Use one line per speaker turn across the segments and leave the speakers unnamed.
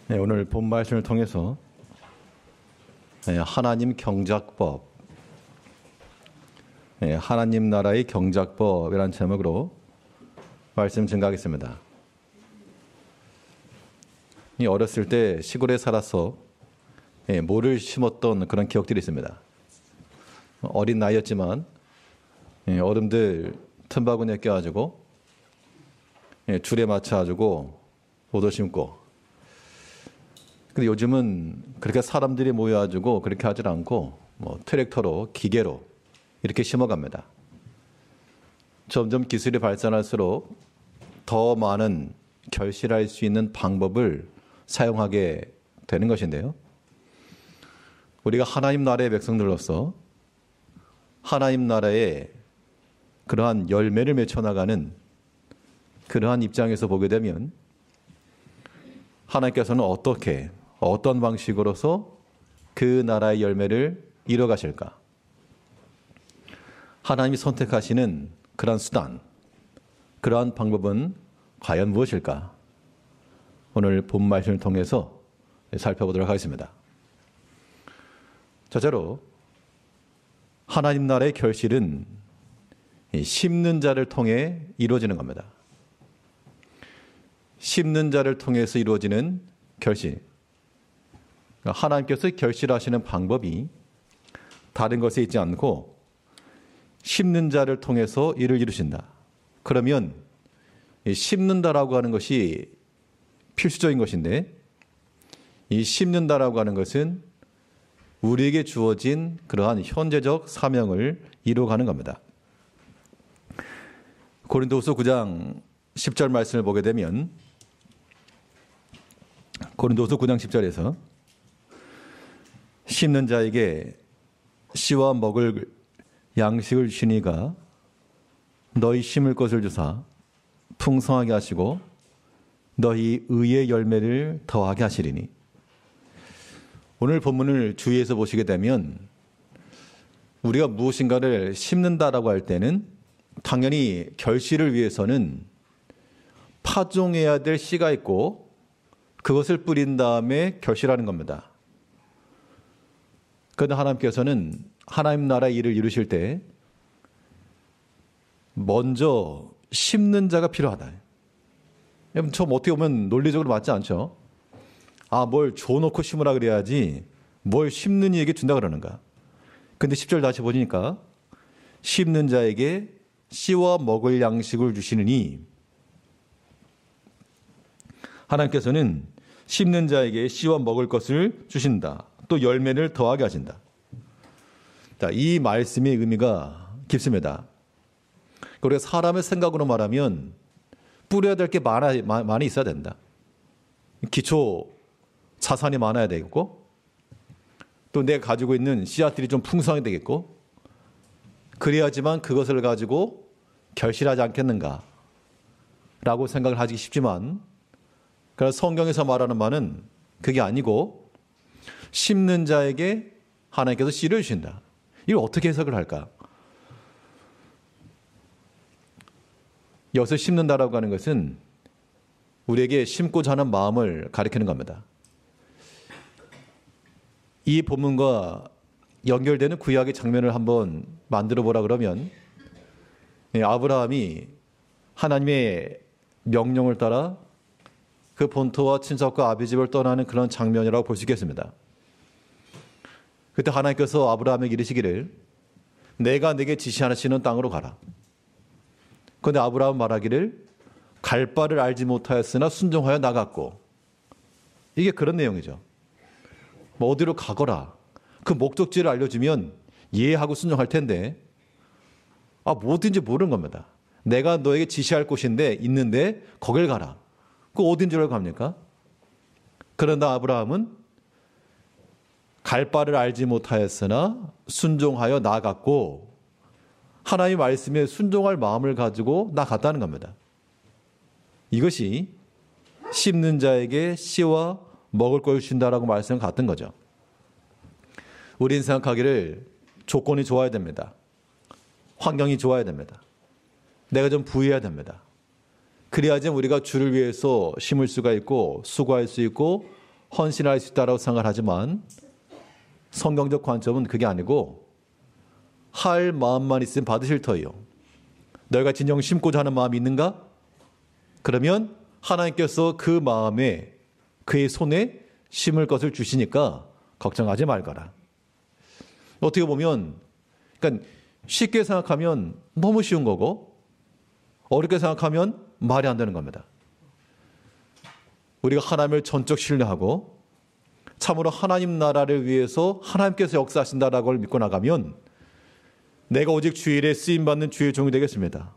네, 오늘 본 말씀을 통해서 하나님 경작법, 하나님 나라의 경작법이라는 제목으로 말씀 증가하겠습니다. 어렸을 때 시골에 살아서 모를 심었던 그런 기억들이 있습니다. 어린 나이였지만 어른들 틈바구니에 껴가지고 줄에 맞춰가지고 모도 심고, 근데 요즘은 그렇게 사람들이 모여가지고 그렇게 하질 않고 트랙터로, 기계로 이렇게 심어갑니다. 점점 기술이 발전할수록 더 많은 결실할 수 있는 방법을 사용하게 되는 것인데요. 우리가 하나님 나라의 백성들로서 하나님 나라의 그러한 열매를 맺혀나가는 그러한 입장에서 보게 되면 하나님께서는 어떤 방식으로서 그 나라의 열매를 이뤄가실까? 하나님이 선택하시는 그러한 수단, 그러한 방법은 과연 무엇일까? 오늘 본 말씀을 통해서 살펴보도록 하겠습니다. 첫째로, 하나님 나라의 결실은 심는 자를 통해 이루어지는 겁니다. 심는 자를 통해서 이루어지는 결실. 하나님께서 결실하시는 방법이 다른 것에 있지 않고 심는 자를 통해서 일을 이루신다. 그러면 심는다라고 하는 것이 필수적인 것인데, 이 심는다라고 하는 것은 우리에게 주어진 그러한 현재적 사명을 이루어가는 겁니다. 고린도후서 9장 10절 말씀을 보게 되면, 고린도후서 9장 10절에서 심는 자에게 씨와 먹을 양식을 주시니가 너희 심을 것을 주사 풍성하게 하시고 너희 의의 열매를 더하게 하시리니. 오늘 본문을 주의해서 보시게 되면 우리가 무엇인가를 심는다라고 할 때는 당연히 결실을 위해서는 파종해야 될 씨가 있고 그것을 뿌린 다음에 결실하는 겁니다. 그런데 하나님께서는 하나님 나라의 일을 이루실 때 먼저 심는 자가 필요하다. 여러분, 좀 어떻게 보면 논리적으로 맞지 않죠? 뭘 줘놓고 심으라 그래야지 뭘 심는 이에게 준다 그러는가? 근데 10절 다시 보니까 심는 자에게 씨와 먹을 양식을 주시느니, 하나님께서는 심는 자에게 씨와 먹을 것을 주신다. 또 열매를 더하게 하신다. 자, 이 말씀의 의미가 깊습니다. 우리가 사람의 생각으로 말하면 뿌려야 될 게 많이 있어야 된다. 기초 자산이 많아야 되겠고, 또 내가 가지고 있는 씨앗들이 좀 풍성해야 되겠고, 그래야지만 그것을 가지고 결실하지 않겠는가 라고 생각을 하기 쉽지만, 그래서 성경에서 말하는 바는 그게 아니고 심는 자에게 하나님께서 씨를 주신다. 이걸 어떻게 해석을 할까? 여기서 심는다라고 하는 것은 우리에게 심고자 하는 마음을 가리키는 겁니다. 이 본문과 연결되는 구약의 장면을 한번 만들어 보라 그러면, 아브라함이 하나님의 명령을 따라 그 본토와 친척과 아비 집을 떠나는 그런 장면이라고 볼 수 있겠습니다. 그때 하나님께서 아브라함에게 이르시기를 내가 네게 지시하시는 땅으로 가라. 그런데 아브라함은 말하기를 갈 바를 알지 못하였으나 순종하여 나갔고, 이게 그런 내용이죠. 어디로 가거라. 그 목적지를 알려주면 이해하고 순종할 텐데 뭐든지 모르는 겁니다. 내가 너에게 지시할 곳인데 있는데 거길 가라. 그 어딘 줄 알고 갑니까? 그러나 아브라함은 갈 바를 알지 못하였으나 순종하여 나아갔고, 하나님의 말씀에 순종할 마음을 가지고 나갔다는 겁니다. 이것이 심는 자에게 씨와 먹을 걸 주신다라고 말씀 같은 거죠. 우리는 생각하기를 조건이 좋아야 됩니다. 환경이 좋아야 됩니다. 내가 좀 부유해야 됩니다. 그래야지 우리가 주를 위해서 심을 수가 있고 수고할 수 있고 헌신할 수 있다고 생각하지만 성경적 관점은 그게 아니고 할 마음만 있으면 받으실 터예요. 너희가 진정 심고자 하는 마음이 있는가? 그러면 하나님께서 그 마음에 그의 손에 심을 것을 주시니까 걱정하지 말거라. 어떻게 보면 그러니까 쉽게 생각하면 너무 쉬운 거고 어렵게 생각하면 말이 안 되는 겁니다. 우리가 하나님을 전적 신뢰하고 참으로 하나님 나라를 위해서 하나님께서 역사하신다라고 믿고 나가면 내가 오직 주일에 쓰임받는 주의 종이 되겠습니다.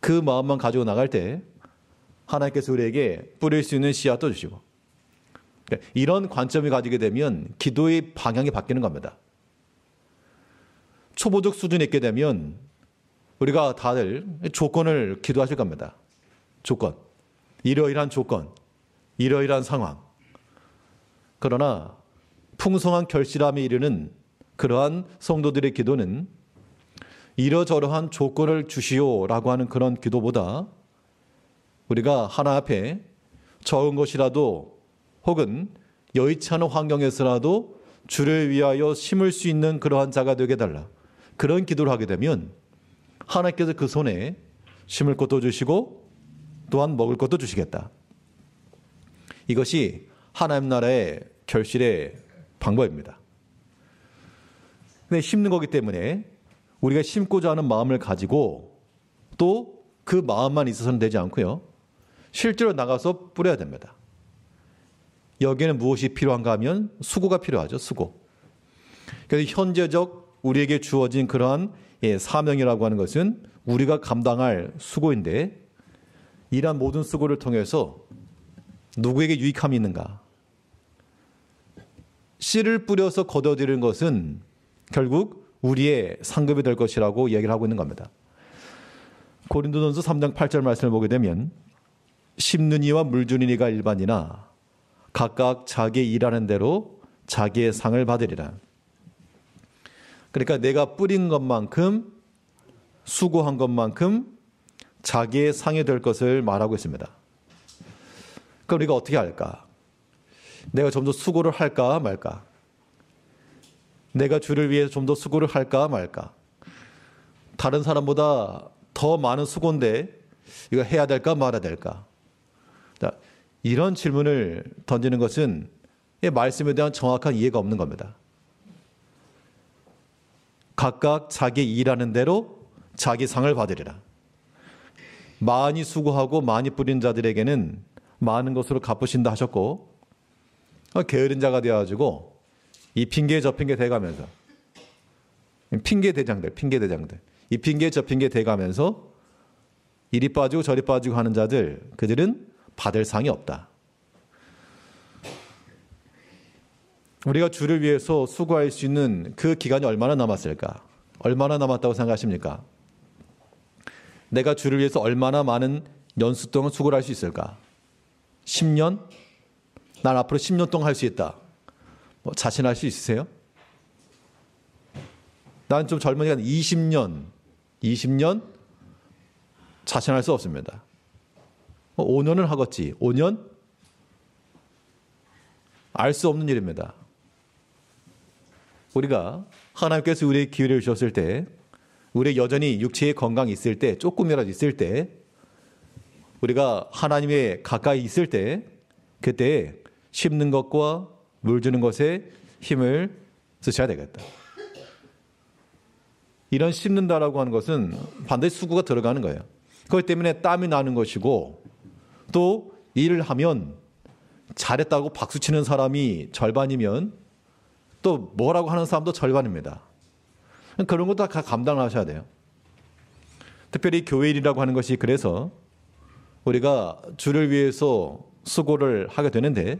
그 마음만 가지고 나갈 때 하나님께서 우리에게 뿌릴 수 있는 씨앗도 주시고 그러니까 이런 관점을 가지게 되면 기도의 방향이 바뀌는 겁니다. 초보적 수준에 있게 되면 우리가 다들 조건을 기도하실 겁니다. 조건. 이러이러한 조건. 이러이러한 상황. 그러나 풍성한 결실함에 이르는 그러한 성도들의 기도는 이러저러한 조건을 주시오라고 하는 그런 기도보다 우리가 하나 앞에 적은 것이라도 혹은 여의치 않은 환경에서라도 주를 위하여 심을 수 있는 그러한 자가 되게 해달라. 그런 기도를 하게 되면 하나님께서 그 손에 심을 것도 주시고 또한 먹을 것도 주시겠다. 이것이 하나님 나라의 결실의 방법입니다. 근데 심는 거기 때문에 우리가 심고자 하는 마음을 가지고 또 그 마음만 있어서는 되지 않고요. 실제로 나가서 뿌려야 됩니다. 여기에는 무엇이 필요한가 하면 수고가 필요하죠. 수고. 그래서 현재적 우리에게 주어진 그러한 사명이라고 하는 것은 우리가 감당할 수고인데 이러한 모든 수고를 통해서 누구에게 유익함이 있는가? 씨를 뿌려서 거둬들이는 것은 결국 우리의 상급이 될 것이라고 얘기를 하고 있는 겁니다. 고린도전서 3장 8절 말씀을 보게 되면 심는 이와 물 주는 이가 일반이나 각각 자기 일하는 대로 자기의 상을 받으리라. 그러니까 내가 뿌린 것만큼 수고한 것만큼 자기의 상이 될 것을 말하고 있습니다. 그럼 우리가 어떻게 할까? 내가 좀 더 수고를 할까 말까? 내가 주를 위해서 좀 더 수고를 할까 말까? 다른 사람보다 더 많은 수고인데 이거 해야 될까 말아야 될까? 자, 이런 질문을 던지는 것은 이 말씀에 대한 정확한 이해가 없는 겁니다. 각각 자기 일하는 대로 자기 상을 받으리라. 많이 수고하고 많이 뿌린 자들에게는 많은 것으로 갚으신다 하셨고 게으른 자가 되어가지고 이 핑계 저 핑계 대가면서 핑계 대장들 이 핑계 저 핑계 대가면서 이리 빠지고 저리 빠지고 하는 자들 그들은 받을 상이 없다. 우리가 주를 위해서 수고할 수 있는 그 기간이 얼마나 남았을까? 얼마나 남았다고 생각하십니까? 내가 주를 위해서 얼마나 많은 연수 동안 수고를 할 수 있을까? 10년? 난 앞으로 10년 동안 할 수 있다. 뭐 자신할 수 있으세요? 난 좀 젊으니까 20년 자신할 수 없습니다. 5년은 하겠지. 5년? 알 수 없는 일입니다. 우리가 하나님께서 우리에게 기회를 주셨을 때 우리 여전히 육체의 건강이 있을 때 조금이라도 있을 때 우리가 하나님에 가까이 있을 때 그때 심는 것과 물 주는 것에 힘을 쓰셔야 되겠다. 이런 심는다라고 하는 것은 반드시 수고가 들어가는 거예요. 그렇기 때문에 땀이 나는 것이고 또 일을 하면 잘했다고 박수치는 사람이 절반이면 또 뭐라고 하는 사람도 절반입니다. 그런 것도 다 감당하셔야 돼요. 특별히 교회 일이라고 하는 것이 그래서 우리가 주를 위해서 수고를 하게 되는데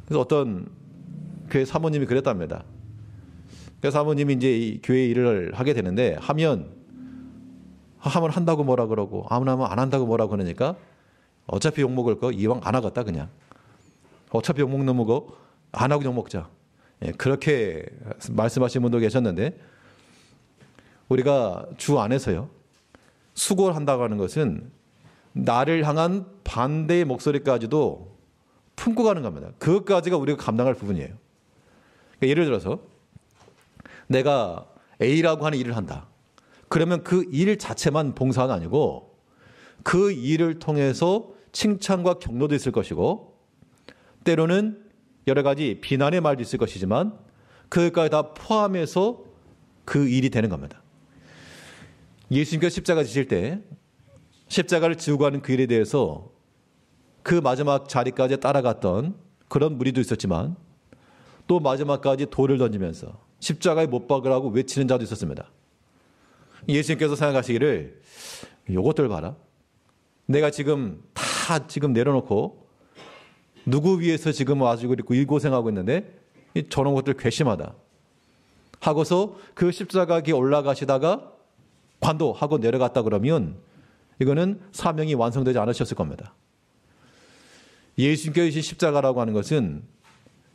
그래서 어떤 교회 사모님이 그랬답니다. 그 사모님이 이제 이 교회 일을 하게 되는데 하면 한다고 뭐라 그러고 안 하면 안 한다고 뭐라 그러니까 어차피 욕먹을 거 이왕 안 하겠다 그냥. 어차피 욕먹는 거 안 하고 욕먹자. 예, 그렇게 말씀하신 분도 계셨는데 우리가 주 안에서요. 수고를 한다고 하는 것은 나를 향한 반대의 목소리까지도 품고 가는 겁니다. 그것까지가 우리가 감당할 부분이에요. 그러니까 예를 들어서 내가 A라고 하는 일을 한다. 그러면 그 일 자체만 봉사가 아니고 그 일을 통해서 칭찬과 격려도 있을 것이고 때로는 여러 가지 비난의 말도 있을 것이지만 그것까지 다 포함해서 그 일이 되는 겁니다. 예수님께서 십자가 지실 때 십자가를 지고 가는 그 일에 대해서 그 마지막 자리까지 따라갔던 그런 무리도 있었지만 또 마지막까지 돌을 던지면서 십자가에 못 박으라고 외치는 자도 있었습니다. 예수님께서 생각하시기를 요것들 봐라. 내가 지금 다 지금 내려놓고 누구 위해서 지금 와가지고 있고 일 고생하고 있는데 저런 것들 괘씸하다 하고서 그 십자가에 올라가시다가 관도하고 내려갔다 그러면 이거는 사명이 완성되지 않으셨을 겁니다. 예수님께서 주신 십자가라고 하는 것은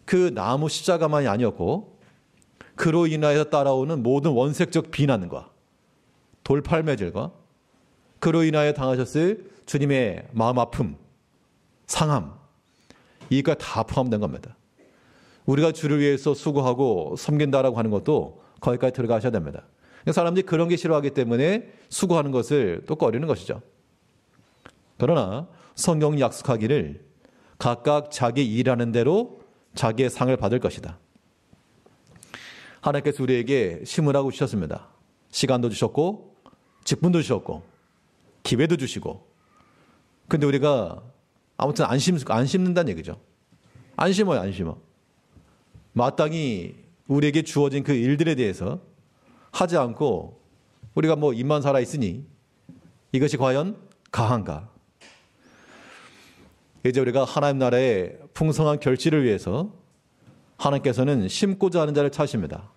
그 나무 십자가만이 아니었고 그로 인하여서 따라오는 모든 원색적 비난과 돌팔매질과 그로 인하여 당하셨을 주님의 마음 아픔, 상함 이가 다 포함된 겁니다. 우리가 주를 위해서 수고하고 섬긴다라고 하는 것도 거기까지 들어가셔야 됩니다. 사람들이 그런 게 싫어하기 때문에 수고하는 것을 또 꺼리는 것이죠. 그러나 성경이 약속하기를 각각 자기 일하는 대로 자기의 상을 받을 것이다. 하나님께서 우리에게 심으라고 주셨습니다. 시간도 주셨고 직분도 주셨고 기회도 주시고 근데 우리가 아무튼 안 심는다는 얘기죠. 안 심어요. 안 심어. 마땅히 우리에게 주어진 그 일들에 대해서 하지 않고 우리가 뭐 입만 살아 있으니 이것이 과연 가한가? 이제 우리가 하나님 나라의 풍성한 결실을 위해서 하나님께서는 심고자 하는 자를 찾으십니다.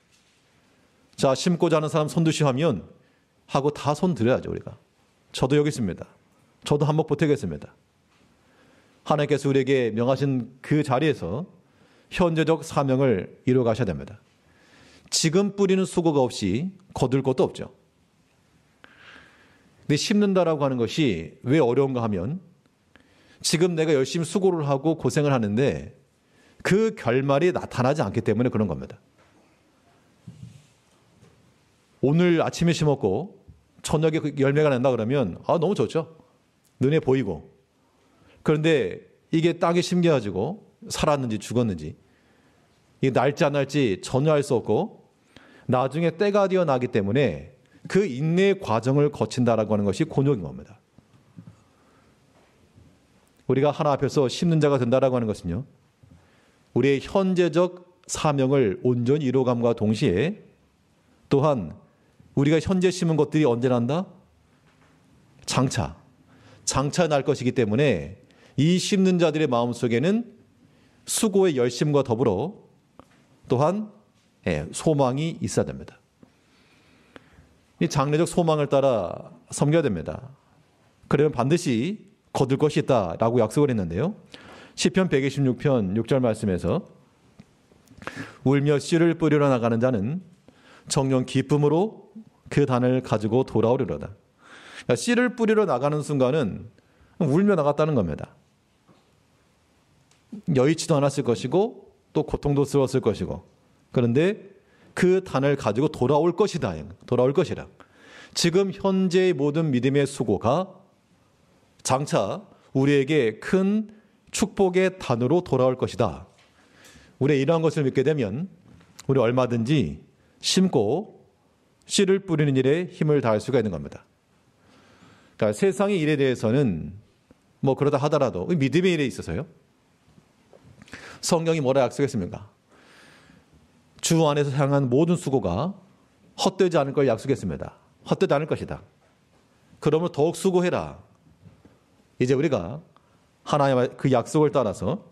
자, 심고자 하는 사람 손드시 하면 하고 다 손 들어야죠, 우리가. 저도 여기 있습니다. 저도 한몫 보태겠습니다. 하나님께서 우리에게 명하신 그 자리에서 현재적 사명을 이루어 가셔야 됩니다. 지금 뿌리는 수고가 없이 거둘 것도 없죠. 근데 심는다라고 하는 것이 왜 어려운가 하면 지금 내가 열심히 수고를 하고 고생을 하는데 그 결말이 나타나지 않기 때문에 그런 겁니다. 오늘 아침에 심었고 저녁에 그 열매가 난다 그러면 너무 좋죠. 눈에 보이고. 그런데 이게 땅에 심겨가지고 살았는지 죽었는지 이게 날지 안 날지 전혀 알 수 없고 나중에 때가 되어 나기 때문에 그 인내의 과정을 거친다라고 하는 것이 곤욕인 겁니다. 우리가 하나 앞에서 심는 자가 된다라고 하는 것은요. 우리의 현재적 사명을 온전히 이루어감과 동시에 또한 우리가 현재 심은 것들이 언제 난다? 장차 날 것이기 때문에 이 심는 자들의 마음속에는 수고의 열심과 더불어 또한 소망이 있어야 됩니다. 이 장래적 소망을 따라 섬겨야 됩니다. 그러면 반드시 거둘 것이 있다라고 약속을 했는데요. 시편 126편 6절 말씀에서 울며 씨를 뿌리러 나가는 자는 정녕 기쁨으로 그 단을 가지고 돌아오리로다. 그러니까 씨를 뿌리러 나가는 순간은 울며 나갔다는 겁니다. 여의치도 않았을 것이고 또 고통도 스러웠을 것이고 그런데 그 단을 가지고 돌아올 것이다. 돌아올 것이라. 지금 현재의 모든 믿음의 수고가 장차 우리에게 큰 축복의 단으로 돌아올 것이다. 우리가 이러한 것을 믿게 되면 우리 얼마든지 심고 씨를 뿌리는 일에 힘을 다할 수가 있는 겁니다. 그러니까 세상의 일에 대해서는 뭐 그러다 하더라도 믿음의 일에 있어서요. 성경이 뭐라 약속했습니까? 주 안에서 향한 모든 수고가 헛되지 않을 걸 약속했습니다. 헛되지 않을 것이다. 그러므로 더욱 수고해라. 이제 우리가 하나님의 그 약속을 따라서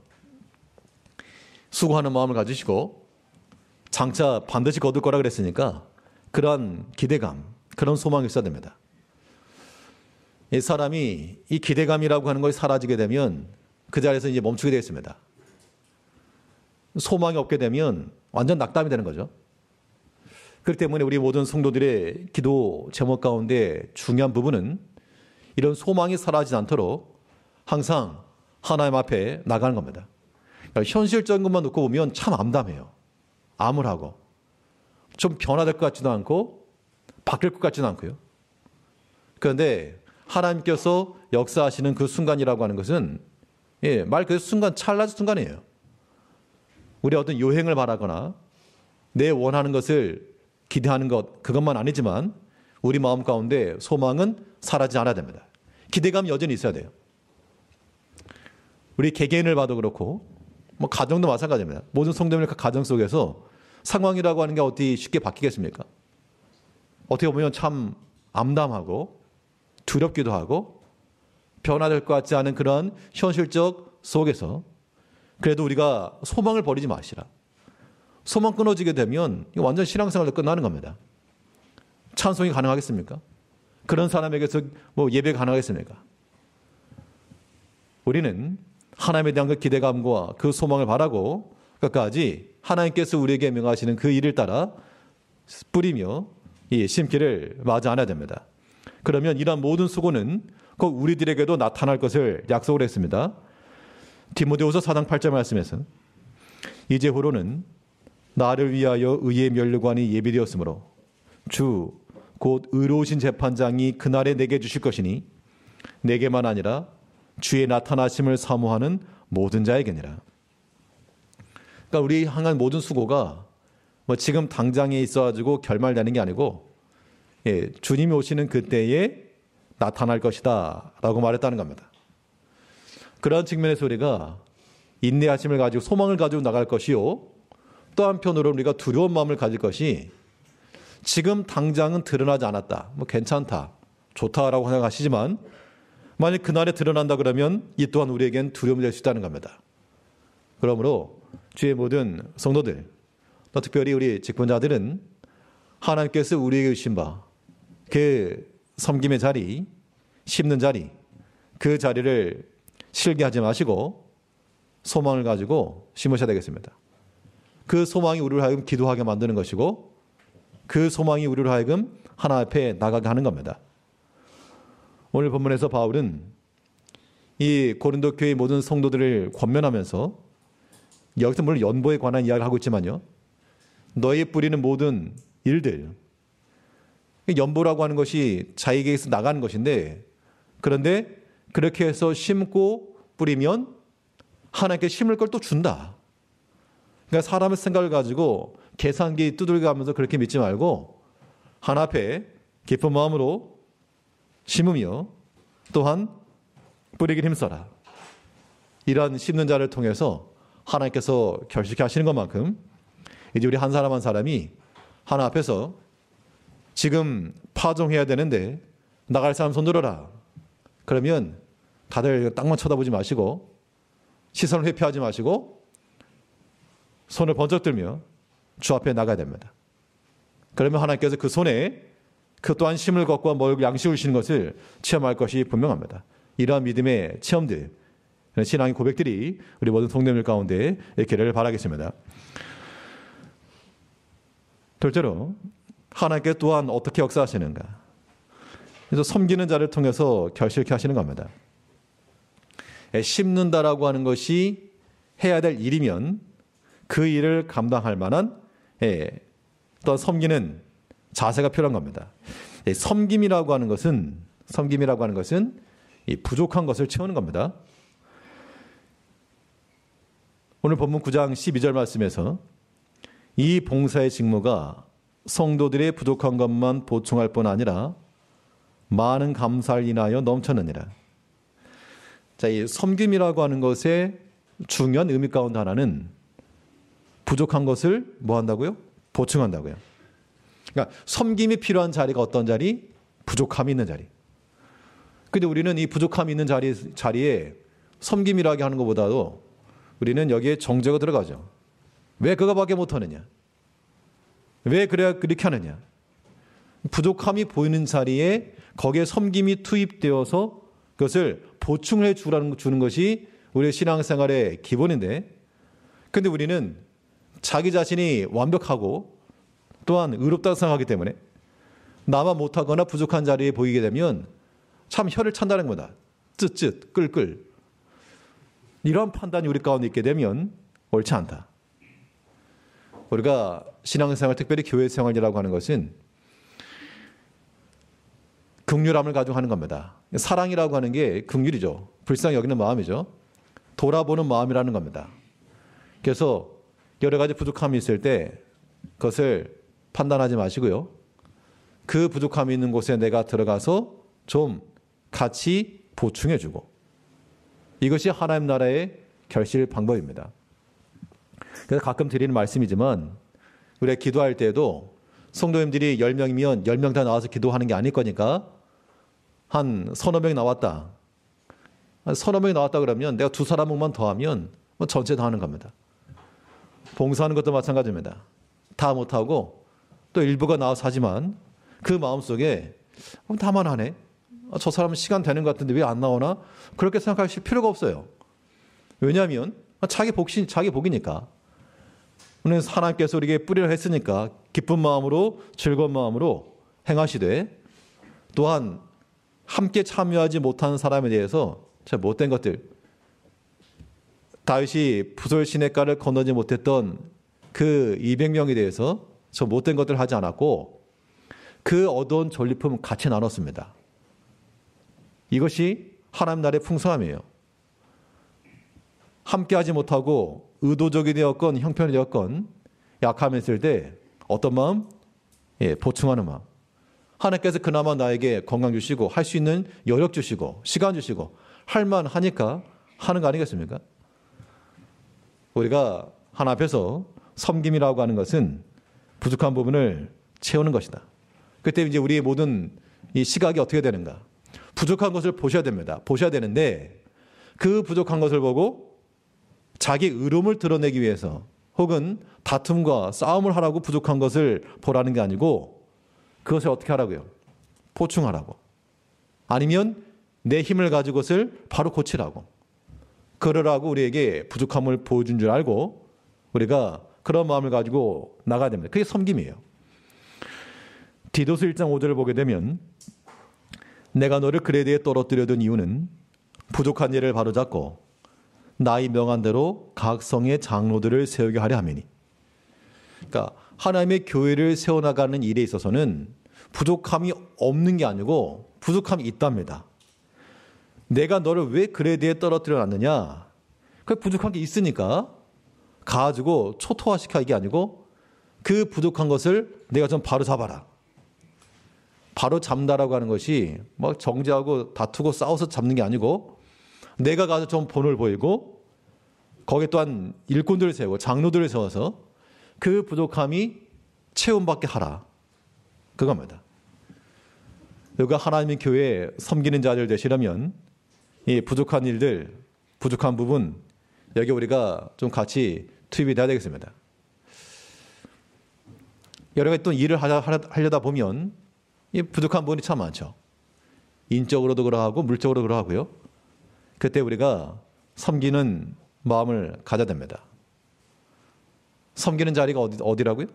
수고하는 마음을 가지시고 장차 반드시 거둘 거라 그랬으니까 그런 기대감, 그런 소망이 있어야 됩니다. 이 사람이 이 기대감이라고 하는 것이 사라지게 되면 그 자리에서 이제 멈추게 되어 있습니다. 소망이 없게 되면 완전 낙담이 되는 거죠. 그렇기 때문에 우리 모든 성도들의 기도 제목 가운데 중요한 부분은 이런 소망이 사라지지 않도록 항상 하나님 앞에 나가는 겁니다. 현실적인 것만 놓고 보면 참 암담해요. 암울하고 좀 변화될 것 같지도 않고 바뀔 것 같지도 않고요. 그런데 하나님께서 역사하시는 그 순간이라고 하는 것은 말 그대로 순간, 찰나의 순간이에요. 우리 어떤 요행을 바라거나 내 원하는 것을 기대하는 것, 그것만 아니지만 우리 마음 가운데 소망은 사라지지 않아야 됩니다. 기대감이 여전히 있어야 돼요. 우리 개개인을 봐도 그렇고 가정도 마찬가지입니다. 모든 성도님의 가정 속에서 상황이라고 하는 게 어떻게 쉽게 바뀌겠습니까? 어떻게 보면 참 암담하고 두렵기도 하고 변화될 것 같지 않은 그런 현실적 속에서 그래도 우리가 소망을 버리지 마시라. 소망 끊어지게 되면 완전 신앙생활도 끝나는 겁니다. 찬송이 가능하겠습니까? 그런 사람에게서 예배가 가능하겠습니까? 우리는 하나님에 대한 그 기대감과 그 소망을 바라고 끝까지 하나님께서 우리에게 명하시는 그 일을 따라 뿌리며 심기를 마지 않아야 됩니다. 그러면 이러한 모든 수고는 꼭 우리들에게도 나타날 것을 약속을 했습니다. 디모데후서 4장 8절 말씀에서 이제후로는 나를 위하여 의의 면류관이 예비되었으므로 주 곧 의로우신 재판장이 그날에 내게 주실 것이니 내게만 아니라 주의 나타나심을 사모하는 모든 자에게니라. 그러니까 우리 향한 모든 수고가 지금 당장에 있어가지고 결말되는 게 아니고 주님이 오시는 그때에 나타날 것이다 라고 말했다는 겁니다. 그런 측면에서 우리가 인내하심을 가지고 소망을 가지고 나갈 것이요, 또 한편으로 우리가 두려운 마음을 가질 것이 지금 당장은 드러나지 않았다, 괜찮다, 좋다라고 생각하시지만 만약 그날에 드러난다 그러면 이 또한 우리에겐 두려움이 될 수 있다는 겁니다. 그러므로 주의 모든 성도들, 또 특별히 우리 직분자들은 하나님께서 우리에게 주신 바 그 섬김의 자리, 심는 자리, 그 자리를 실기하지 마시고 소망을 가지고 심으셔야 되겠습니다. 그 소망이 우리를 하여금 기도하게 만드는 것이고 그 소망이 우리를 하여금 하나 앞에 나가게 하는 겁니다. 오늘 본문에서 바울은 이 고린도 교회의 모든 성도들을 권면하면서 여기서 물론 연보에 관한 이야기를 하고 있지만요, 너희 뿌리는 모든 일들, 연보라고 하는 것이 자기에게서 나가는 것인데, 그런데 그렇게 해서 심고 뿌리면 하나님께 심을 걸 또 준다. 그러니까 사람의 생각을 가지고 계산기 두들겨가면서 그렇게 믿지 말고 하나 앞에 깊은 마음으로 심으며 또한 뿌리길 힘써라. 이러한 심는 자를 통해서 하나님께서 결실케 하시는 것만큼 이제 우리 한 사람 한 사람이 하나 앞에서 지금 파종해야 되는데 나갈 사람 손 들어라. 그러면 다들 땅만 쳐다보지 마시고 시선을 회피하지 마시고 손을 번쩍 들며 주 앞에 나가야 됩니다. 그러면 하나님께서 그 손에 그 또한 심을 것과 먹을 양식을 주시는 것을 체험할 것이 분명합니다. 이러한 믿음의 체험들, 신앙의 고백들이 우리 모든 성도들 가운데 있기를 바라겠습니다. 둘째로 하나님께 또한 어떻게 역사하시는가? 그래서 섬기는 자를 통해서 결실케 하시는 겁니다. 심는다라고 하는 것이 해야 될 일이면 그 일을 감당할 만한 또한 섬기는 자세가 필요한 겁니다. 섬김이라고 하는 것은 이 부족한 것을 채우는 겁니다. 오늘 본문 9장 12절 말씀에서 이 봉사의 직무가 성도들의 부족한 것만 보충할 뿐 아니라 많은 감사를 인하여 넘쳤느니라. 자, 이 섬김이라고 하는 것의 중요한 의미 가운데 하나는 부족한 것을 뭐 한다고요? 보충한다고요. 그러니까 섬김이 필요한 자리가 어떤 자리? 부족함이 있는 자리. 근데 우리는 이 부족함이 있는 자리에 섬김이라고 하는 것보다도 우리는 여기에 정죄가 들어가죠. 왜 그거밖에 못하느냐? 왜 그렇게 하느냐? 부족함이 보이는 자리에 거기에 섬김이 투입되어서 그것을 보충해 주는 것이 우리의 신앙생활의 기본인데, 근데 우리는 자기 자신이 완벽하고 또한 의롭다고 생각하기 때문에 나만 못하거나 부족한 자리에 보이게 되면 참 혀를 찬다는 거다. 쯧쯧, 끌끌. 이러한 판단이 우리 가운데 있게 되면 옳지 않다. 우리가 신앙생활, 특별히 교회 생활이라고 하는 것은 긍휼함을 가지고 하는 겁니다. 사랑이라고 하는 게 긍휼이죠. 불쌍히 여기는 마음이죠. 돌아보는 마음이라는 겁니다. 그래서 여러 가지 부족함이 있을 때 그것을 판단하지 마시고요. 그 부족함이 있는 곳에 내가 들어가서 좀 같이 보충해주고, 이것이 하나님 나라의 결실 방법입니다. 그래서 가끔 드리는 말씀이지만 우리가 기도할 때에도 성도님들이 10명이면 10명 다 나와서 기도하는 게 아닐 거니까 한 서너 명이 나왔다. 서너 명이 나왔다 그러면 내가 두 사람만 더하면 전체 다 하는 겁니다. 봉사하는 것도 마찬가지입니다. 다 못하고 또 일부가 나와서 하지만 그 마음속에 다만 하네. 저 사람은 시간 되는 것 같은데 왜 안 나오나? 그렇게 생각하실 필요가 없어요. 왜냐하면 자기 복이니까. 우리는 하나님께서 우리에게 뿌리를 했으니까 기쁜 마음으로 즐거운 마음으로 행하시되, 또한 함께 참여하지 못한 사람에 대해서 저 못된 것들, 다윗이 부솔 시냇가를 건너지 못했던 그 200명에 대해서 저 못된 것들을 하지 않았고 그 얻어온 전리품 같이 나눴습니다. 이것이 하나님 나라의 풍성함이에요. 함께하지 못하고 의도적이 되었건 형편이 되었건 약함이 있을 때 어떤 마음? 보충하는 마음. 하나님께서 그나마 나에게 건강 주시고 할 수 있는 여력 주시고 시간 주시고 할만하니까 하는 거 아니겠습니까? 우리가 하나 앞에서 섬김이라고 하는 것은 부족한 부분을 채우는 것이다. 그때 이제 우리의 모든 이 시각이 어떻게 되는가? 부족한 것을 보셔야 됩니다. 보셔야 되는데 그 부족한 것을 보고 자기 의로움을 드러내기 위해서 혹은 다툼과 싸움을 하라고 부족한 것을 보라는 게 아니고 그것을 어떻게 하라고요? 보충하라고. 아니면 내 힘을 가지고 그것을 바로 고치라고. 그러라고 우리에게 부족함을 보여준 줄 알고 우리가 그런 마음을 가지고 나가야 됩니다. 그게 섬김이에요. 디도스 1장 5절을 보게 되면 내가 너를 그레대에 떨어뜨려둔 이유는 부족한 일을 바로잡고 나의 명한 대로 각 성의 장로들을 세우게 하려 함이니. 그러니까 하나님의 교회를 세워나가는 일에 있어서는 부족함이 없는 게 아니고 부족함이 있답니다. 내가 너를 왜 그레 대에 떨어뜨려 놨느냐? 그 부족한 게 있으니까 가지고 초토화시켜 이게 아니고 그 부족한 것을 내가 좀 바로 잡아라. 바로 잡는다라고 하는 것이 막 정죄하고 다투고 싸워서 잡는 게 아니고 내가 가서 좀 본을 보이고 거기에 또한 일꾼들을 세우고 장로들을 세워서 그 부족함이 채움받게 하라. 그겁니다. 우리가 하나님의 교회에 섬기는 자들 되시려면 이 부족한 일들, 부족한 부분 여기 우리가 좀 같이 투입이 돼야 되겠습니다. 여러 가지 또 일을 하려다 보면 이 부족한 부분이 참 많죠. 인적으로도 그러하고 물적으로도 그러하고요. 그때 우리가 섬기는 마음을 가져야 됩니다. 섬기는 자리가 어디라고요?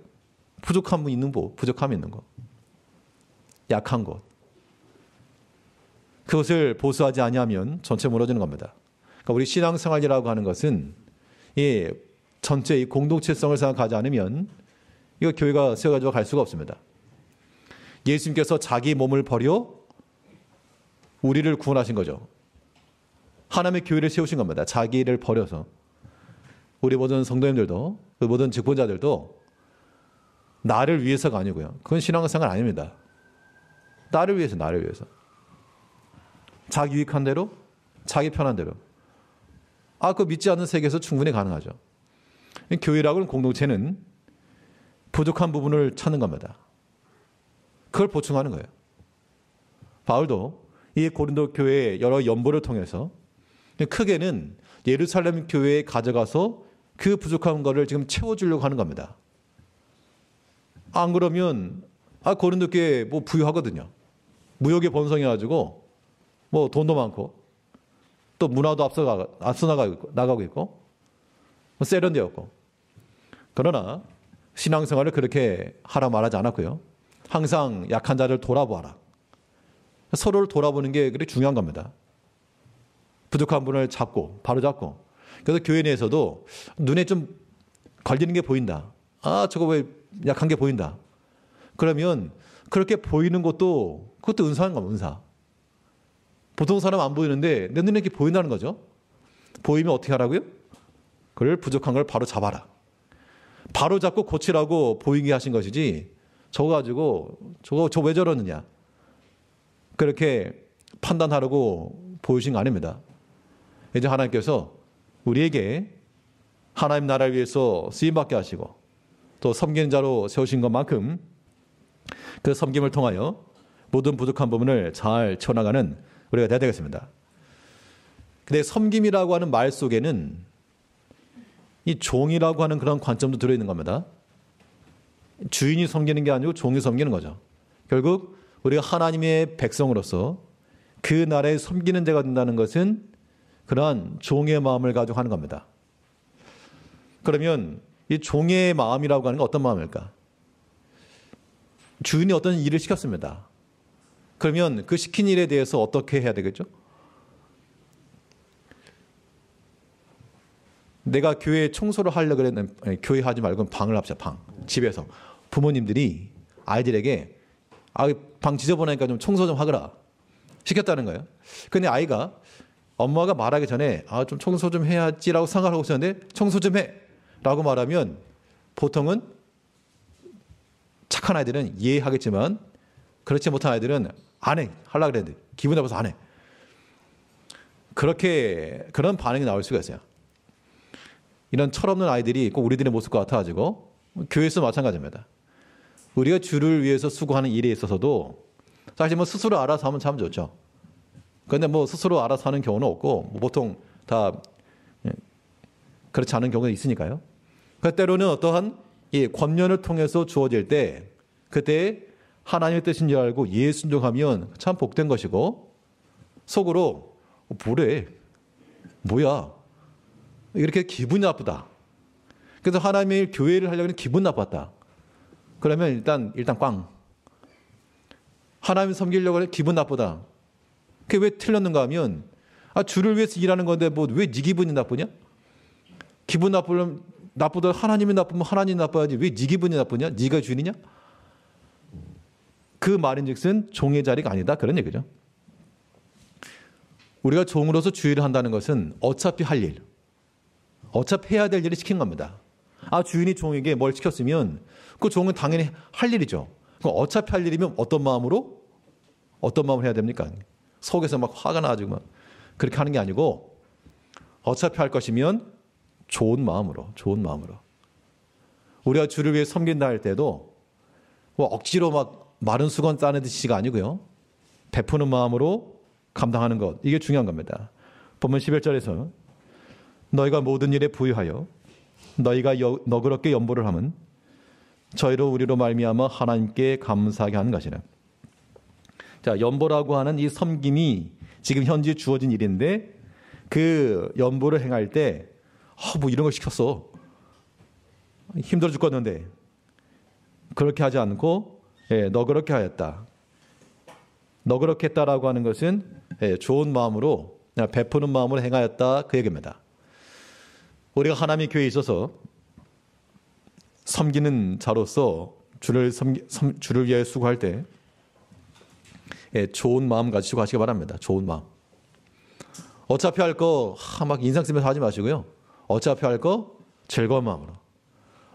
부족함이 있는 곳, 부족함이 있는 곳, 약한 곳. 그것을 보수하지 아니하면 전체 무너지는 겁니다. 그러니까 우리 신앙생활이라고 하는 것은 이 전체 이 공동체성을 생각하지 않으면 이거 교회가 세워가지고 갈 수가 없습니다. 예수님께서 자기 몸을 버려 우리를 구원하신 거죠. 하나님의 교회를 세우신 겁니다. 자기를 버려서. 우리 모든 성도님들도 그 모든 직분자들도 나를 위해서가 아니고요. 그건 신앙생활 아닙니다. 나를 위해서, 나를 위해서. 자기 유익한 대로, 자기 편한 대로. 그거 믿지 않는 세계에서 충분히 가능하죠. 교회라고는 공동체는 부족한 부분을 찾는 겁니다. 그걸 보충하는 거예요. 바울도 이 고린도 교회의 여러 연보를 통해서 크게는 예루살렘 교회에 가져가서 그 부족한 거를 지금 채워주려고 하는 겁니다. 안 그러면 고린도 교회 뭐 부유하거든요. 무역의 번성해가지고 뭐 돈도 많고 또 문화도 앞서 나가고 있고 뭐 세련되었고. 그러나 신앙생활을 그렇게 하라 말하지 않았고요. 항상 약한 자를 돌아보아라. 서로를 돌아보는 게 그렇게 중요한 겁니다. 부족한 분을 잡고 바로 잡고 그래서 교회 내에서도 눈에 좀 걸리는 게 보인다. 아, 저거 왜 약한 게 보인다. 그러면 그렇게 보이는 것도 그것도 은사인 겁니다. 은사. 보통 사람 안 보이는데 내 눈에 이렇게 보인다는 거죠. 보이면 어떻게 하라고요? 그걸 부족한 걸 바로 잡아라. 바로 잡고 고치라고 보이게 하신 것이지 저거 가지고 저 왜 저러느냐. 그렇게 판단하라고 보이신 거 아닙니다. 이제 하나님께서 우리에게 하나님 나라를 위해서 쓰임받게 하시고 또 섬기는 자로 세우신 것만큼 그 섬김을 통하여 모든 부족한 부분을 잘 채워나가는 우리가 돼야 되겠습니다. 근데 섬김이라고 하는 말 속에는 이 종이라고 하는 그런 관점도 들어있는 겁니다. 주인이 섬기는 게 아니고 종이 섬기는 거죠. 결국 우리가 하나님의 백성으로서 그 나라에 섬기는 자가 된다는 것은 그러한 종의 마음을 가지고 하는 겁니다. 그러면 이 종의 마음이라고 하는 건 어떤 마음일까? 주인이 어떤 일을 시켰습니다. 그러면 그 시킨 일에 대해서 어떻게 해야 되겠죠? 내가 교회 청소를 하려고 그랬는데 교회 하지 말고 방을 합시다. 방. 집에서 부모님들이 아이들에게 방 지저분하니까 좀 청소 좀 하거라 시켰다는 거예요. 근데 아이가 엄마가 말하기 전에 좀 청소 좀 해야지라고 생각하고 있었는데 청소 좀 해 라고 말하면 보통은 착한 아이들은 이해하겠지만 그렇지 못한 아이들은 안 해. 하려고 그랬는데 기분 나빠서 안 해. 그런 반응이 나올 수가 있어요. 이런 철없는 아이들이 꼭 우리들의 모습과 같아가지고 교회에서 마찬가지입니다. 우리가 주를 위해서 수고하는 일에 있어서도 사실 스스로 알아서 하면 참 좋죠. 그런데 스스로 알아서 하는 경우는 없고 보통 다 그렇지 않은 경우가 있으니까요. 때로는 어떠한 이 권면을 통해서 주어질 때 그때 하나님의 뜻인 줄 알고 예에 순종하면 참 복된 것이고 속으로 뭐래? 뭐야? 이렇게 기분이 나쁘다. 그래서 하나님의 교회를 하려고 하면 기분 나빴다. 그러면 일단 꽝. 하나님 섬기려고 하면 기분 나쁘다. 그게 왜 틀렸는가 하면 주를 위해서 일하는 건데 왜 네 기분이 나쁘냐? 기분 나쁘다 하나님이 나쁘면 하나님이 나빠야지 왜 네 기분이 나쁘냐? 네가 주인이냐? 그 말인즉슨 종의 자리가 아니다. 그런 얘기죠. 우리가 종으로서 주의를 한다는 것은 어차피 할 일, 어차피 해야 될 일을 시킨 겁니다. 주인이 종에게 뭘 시켰으면 그 종은 당연히 할 일이죠. 그럼 어차피 할 일이면 어떤 마음으로 해야 됩니까? 속에서 막 화가 나가지고 막 그렇게 하는 게 아니고 어차피 할 것이면 좋은 마음으로. 우리가 주를 위해 섬긴다 할 때도 억지로 막 마른 수건 짜내듯이가 아니고요. 베푸는 마음으로 감당하는 것. 이게 중요한 겁니다. 보면 11절에서 너희가 모든 일에 부유하여 너희가 너그럽게 연보를 하면 저희로 우리로 말미암아 하나님께 감사하게 하는 것이라. 자, 연보라고 하는 이 섬김이 지금 현재 주어진 일인데 그 연보를 행할 때 이런 걸 시켰어. 힘들어 죽겠는데 그렇게 하지 않고 너그럽게 하였다. 너그럽게 했다라고 하는 것은 좋은 마음으로 베푸는 마음으로 행하였다 그 얘기입니다. 우리가 하나님의 교회에 있어서 섬기는 자로서 주를 위해 수고할 때 좋은 마음 가지시고 하시기 바랍니다. 좋은 마음. 어차피 할 거 막 인상 쓰면서 하지 마시고요. 어차피 할 거 즐거운 마음으로.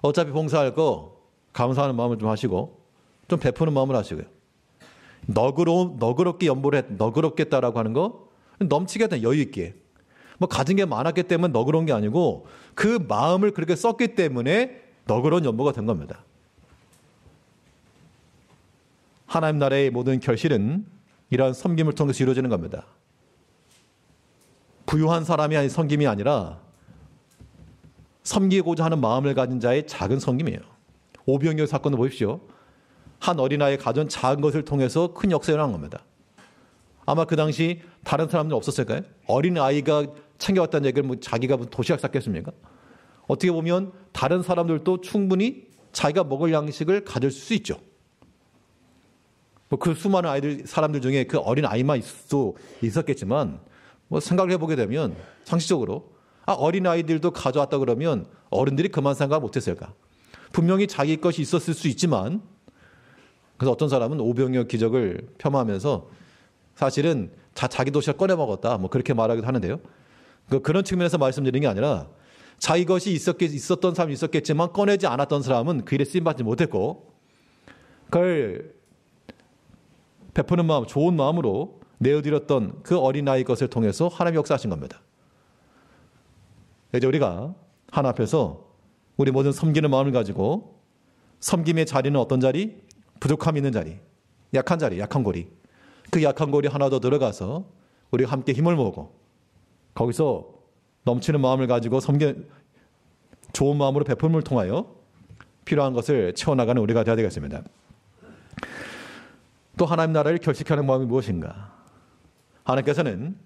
어차피 봉사할 거 감사하는 마음을 좀 하시고 좀 베푸는 마음을 하시고요. 너그럽게 너그럽겠다라고 하는 거 넘치게 하다 여유 있게. 가진 게 많았기 때문에 너그러운 게 아니고 그 마음을 그렇게 썼기 때문에 너그러운 연보가 된 겁니다. 하나님 나라의 모든 결실은 이러한 섬김을 통해서 이루어지는 겁니다. 부유한 사람이 아닌 섬김이 아니라 섬기고자 하는 마음을 가진 자의 작은 섬김이에요. 오병이어 사건을 보십시오. 한 어린아이가 가진 작은 것을 통해서 큰 역사가 일어난 겁니다. 아마 그 당시 다른 사람들 없었을까요? 어린아이가 챙겨왔다는 얘기를 자기가 도시락 쌌겠습니까? 어떻게 보면 다른 사람들도 충분히 자기가 먹을 양식을 가질 수 있죠. 그 수많은 사람들 중에 그 어린 아이만 있었겠지만 생각을 해보게 되면 상식적으로 어린아이들도 가져왔다 그러면 어른들이 그만 생각 못했을까? 분명히 자기 것이 있었을 수 있지만, 그래서 어떤 사람은 오병이어 기적을 폄하하면서 사실은 자기 도시락 꺼내 먹었다, 뭐 그렇게 말하기도 하는데요. 그런 측면에서 말씀드리는 게 아니라 자기 것이 있었던 사람이 있었겠지만 꺼내지 않았던 사람은 그 일에 쓰임받지 못했고, 그걸 베푸는 마음, 좋은 마음으로 내어드렸던 그 어린아이 것을 통해서 하나님이 역사하신 겁니다. 이제 우리가 하나님 앞에서 우리 모든 섬기는 마음을 가지고, 섬김의 자리는 어떤 자리? 부족함 있는 자리, 약한 자리, 약한 고리. 그 약한 고리 하나 더 들어가서 우리가 함께 힘을 모으고, 거기서 넘치는 마음을 가지고 좋은 마음으로 베품을 통하여 필요한 것을 채워나가는 우리가 되어야 되겠습니다. 또 하나님 나라를 결식하는 마음이 무엇인가? 하나님께서는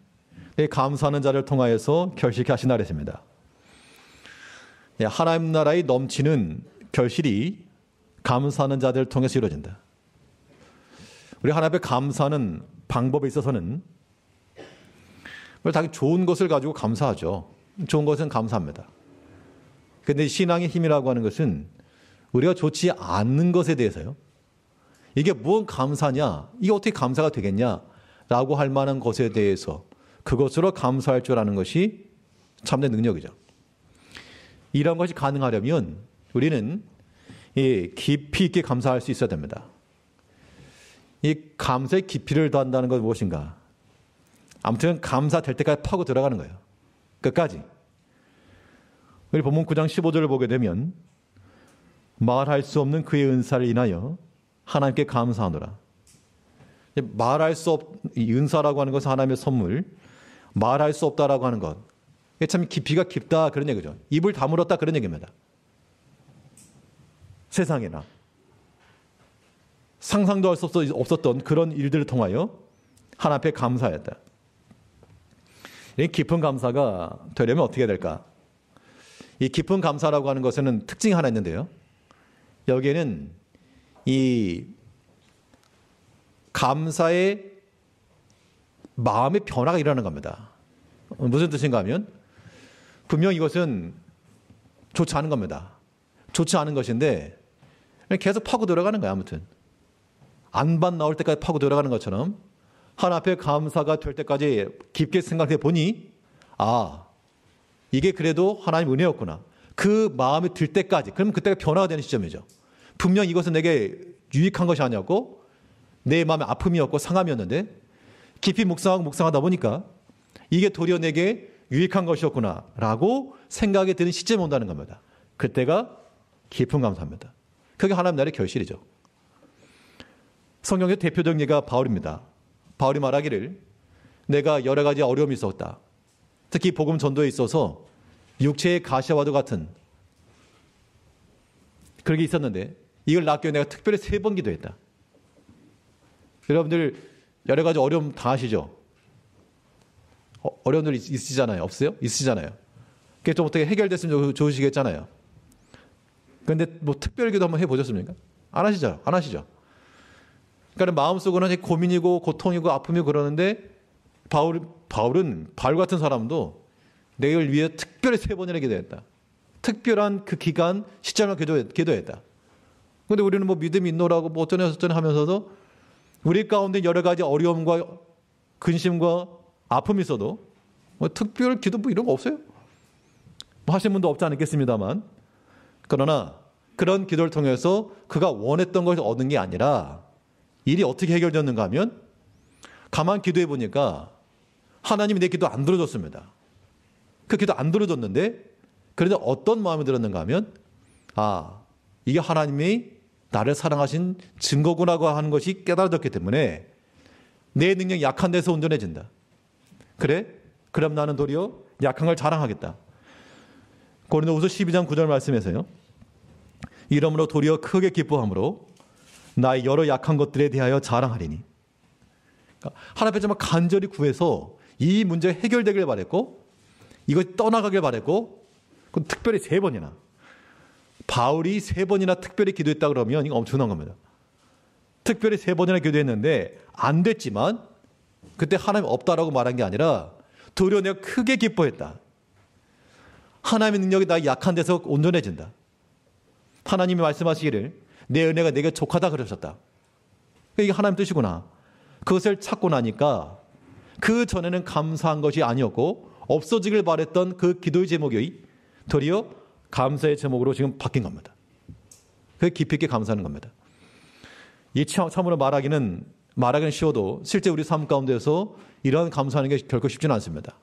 감사하는 자를 통하여서 결식하신 하셨습니다. 하나님 나라의 넘치는 결실이 감사하는 자들을 통해서 이루어진다. 우리 하나님 앞에 감사하는 방법에 있어서는 당연히 좋은 것을 가지고 감사하죠. 좋은 것은 감사합니다. 그런데 신앙의 힘이라고 하는 것은 우리가 좋지 않는 것에 대해서요. 이게 무엇 감사냐? 이게 어떻게 감사가 되겠냐? 라고 할 만한 것에 대해서 그것으로 감사할 줄 아는 것이 참된 능력이죠. 이런 것이 가능하려면 우리는 깊이 있게 감사할 수 있어야 됩니다. 이 감사의 깊이를 더한다는 것은 무엇인가? 아무튼 감사될 때까지 파고 들어가는 거예요. 끝까지. 우리 본문 9장 15절을 보게 되면 말할 수 없는 그의 은사를 인하여 하나님께 감사하노라. 말할 수 이 은사라고 하는 것은 하나님의 선물, 말할 수 없다라고 하는 것, 이게 참 깊이가 깊다 그런 얘기죠. 입을 다물었다 그런 얘기입니다. 세상에나 상상도 할 수 없었던 그런 일들을 통하여 하나님 앞에 감사했다. 이 깊은 감사가 되려면 어떻게 해야 될까? 이 깊은 감사라고 하는 것에는 특징이 하나 있는데요. 여기에는 이 감사의 마음의 변화가 일어나는 겁니다. 무슨 뜻인가 하면 분명 이것은 좋지 않은 겁니다. 좋지 않은 것인데 계속 파고 들어가는 거야. 아무튼 안반 나올 때까지 파고 들어가는 것처럼 하나님 앞에 감사가 될 때까지 깊게 생각해 보니 이게 그래도 하나님 은혜였구나. 그 마음이 들 때까지, 그럼 그때가 변화가 되는 시점이죠. 분명 이것은 내게 유익한 것이 아니었고 내 마음의 아픔이었고 상함이었는데 깊이 묵상하다 보니까 이게 도리어 내게 유익한 것이었구나 라고 생각이 드는 시점이 온다는 겁니다. 그때가 깊은 감사입니다. 그게 하나님 나라의 결실이죠. 성경의 대표적인 예가 바울입니다. 바울이 말하기를 내가 여러 가지 어려움이 있었다. 특히 복음 전도에 있어서 육체의 가시와도 같은 그런 게 있었는데 이걸 낫기 위해 내가 특별히 3번 기도했다. 여러분들 여러 가지 어려움 다 아시죠? 어려움들 있으시잖아요. 없어요? 있으시잖아요. 그게 좀 어떻게 해결됐으면 좋으시겠잖아요. 그런데 뭐 특별 기도 한번 해보셨습니까? 안 하시죠? 안 하시죠? 그러니까 마음속으로는 고민이고 고통이고 아픔이고 그러는데 바울은 바울 같은 사람도 내일 위해 특별히 3번이나 기도했다. 특별한 그 기간 시점을 기도했다. 그런데 우리는 뭐 믿음이 있노라고 뭐 어쩌네 하면서도 우리 가운데 여러 가지 어려움과 근심과 아픔이 있어도 뭐 특별 기도 뭐 이런 거 없어요? 뭐 하신 분도 없지 않겠습니다만, 그러나 그런 기도를 통해서 그가 원했던 것을 얻는 게 아니라 일이 어떻게 해결되었는가 하면 가만 기도해 보니까 하나님이 내 기도 안 들어줬습니다. 그 기도 안 들어줬는데 그런데 어떤 마음이 들었는가 하면 이게 하나님이 나를 사랑하신 증거구나고 하는 것이 깨달아졌기 때문에 내 능력이 약한 데서 온전해진다. 그래? 그럼 나는 도리어 약한 걸 자랑하겠다. 고린도후서 12장 9절 말씀에서요. 이러므로 도리어 크게 기뻐함으로 나의 여러 약한 것들에 대하여 자랑하리니. 그러니까 하나님 앞에 정말 간절히 구해서 이 문제가 해결되길 바랬고 이것이 떠나가길 바랬고 그건 특별히 3번이나 바울이 3번이나 특별히 기도했다 그러면 이거 엄청난 겁니다. 특별히 3번이나 기도했는데 안 됐지만 그때 하나님 없다라고 말한 게 아니라 도리어 내가 크게 기뻐했다. 하나님의 능력이 나 약한 데서 온전해진다. 하나님이 말씀하시기를 내 은혜가 내게 족하다 그러셨다. 이게 하나님 뜻이구나. 그것을 찾고 나니까 그 전에는 감사한 것이 아니었고 없어지길 바랬던 그 기도의 제목이 도리어 감사의 제목으로 지금 바뀐 겁니다. 그 깊이 있게 감사하는 겁니다. 이 참으로 말하기는 쉬워도 실제 우리 삶 가운데서 이런 감사하는 게 결코 쉽지는 않습니다.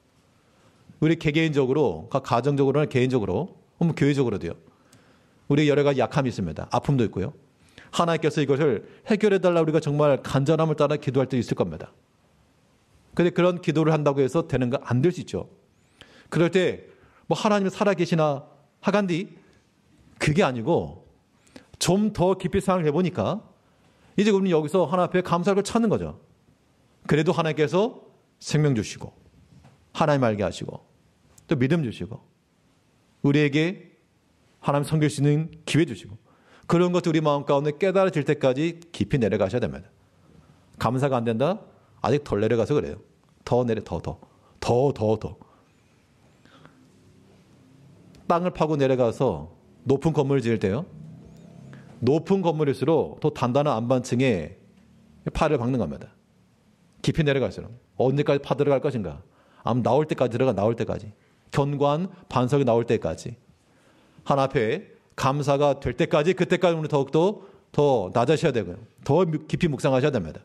우리 개개인적으로, 가정적으로나 개인적으로, 교회적으로도요. 우리 여러 가지 약함이 있습니다. 아픔도 있고요. 하나님께서 이것을 해결해달라 우리가 정말 간절함을 따라 기도할 때 있을 겁니다. 그런데 그런 기도를 한다고 해서 되는가? 안 될 수 있죠. 그럴 때 뭐 하나님이 살아계시나 하간디 그게 아니고 좀 더 깊이 생각을 해보니까 이제 우리는 여기서 하나님 앞에 감사를 찾는 거죠. 그래도 하나님께서 생명 주시고 하나님 알게 하시고 또 믿음 주시고 우리에게 하나님 섬길 수 있는 기회 주시고 그런 것도 우리 마음 가운데 깨달아질 때까지 깊이 내려가셔야 됩니다. 감사가 안 된다? 아직 덜 내려가서 그래요. 더 내려, 더. 땅을 파고 내려가서 높은 건물을 지을 때요. 높은 건물일수록 더 단단한 안반층에 팔을 박는 겁니다. 깊이 내려갈수록. 언제까지 파 들어갈 것인가? 아마 나올 때까지 나올 때까지. 견고한 반석이 나올 때까지. 하나 앞에 감사가 될 때까지 그때까지 우리 더욱더 더 낮아셔야 되고요. 더 깊이 묵상하셔야 됩니다.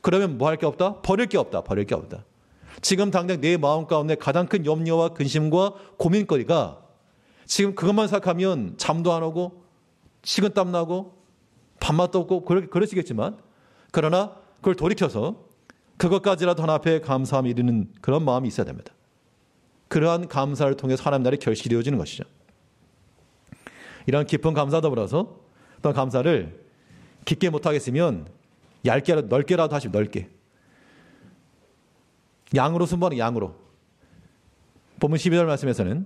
그러면 뭐 할 게 없다? 버릴 게 없다. 지금 당장 내 마음 가운데 가장 큰 염려와 근심과 고민거리가 지금 그것만 생각하면 잠도 안 오고 식은땀 나고 밥맛도 없고 그러시겠지만 그러나 그걸 돌이켜서 그것까지라도 하나 앞에 감사함이 이르는 그런 마음이 있어야 됩니다. 그러한 감사를 통해서 하나님 나라의 결실이 이루어지는 것이죠. 이런 깊은 감사 더불어서 어떤 감사를 깊게 못하겠으면 얇게라도 넓게라도 하시면 넓게. 양으로 순번은 양으로. 본문 12절 말씀에서는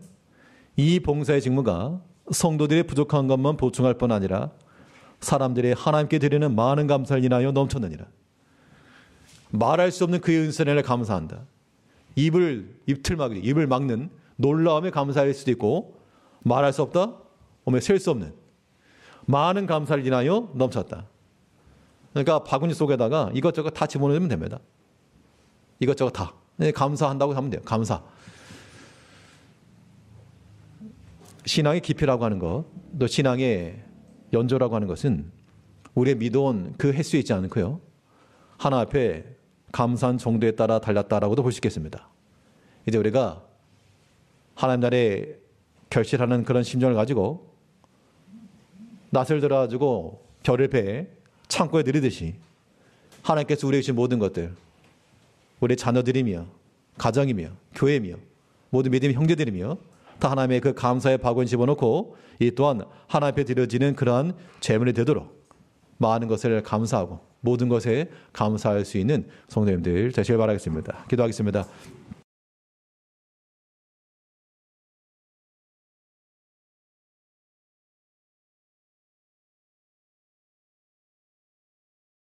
이 봉사의 직무가 성도들의 부족한 것만 보충할 뿐 아니라 사람들의 하나님께 드리는 많은 감사를 인하여 넘쳤느니라. 말할 수 없는 그의 은혜를 감사한다. 입을 막는 놀라움에 감사할 수도 있고 말할 수 없다? 셀 수 없는 많은 감사를 인하여 넘쳤다. 그러니까 바구니 속에다가 이것저것 다 집어넣으면 됩니다. 이것저것 다. 감사한다고 하면 돼요. 감사. 신앙의 깊이라고 하는 것, 또 신앙의 연조라고 하는 것은 우리의 믿어온 그 횟수에 있지 않고요. 하나 앞에 감사한 정도에 따라 달랐다라고도 볼 수 있겠습니다. 이제 우리가 하나님 나라에 결실하는 그런 심정을 가지고 낯을 들어가지고 별을 베 창고에 들이듯이 하나님께서 우리에게 주신 모든 것들, 우리 자녀들이며 가정이며 교회이며 모든 믿음의 형제들이며 다 하나님의 그 감사의 바구니 집어넣고 이 또한 하나님 앞에 드려지는 그러한 재물이 되도록 많은 것을 감사하고 모든 것에 감사할 수 있는 성도님들 되시길 바라겠습니다. 기도하겠습니다.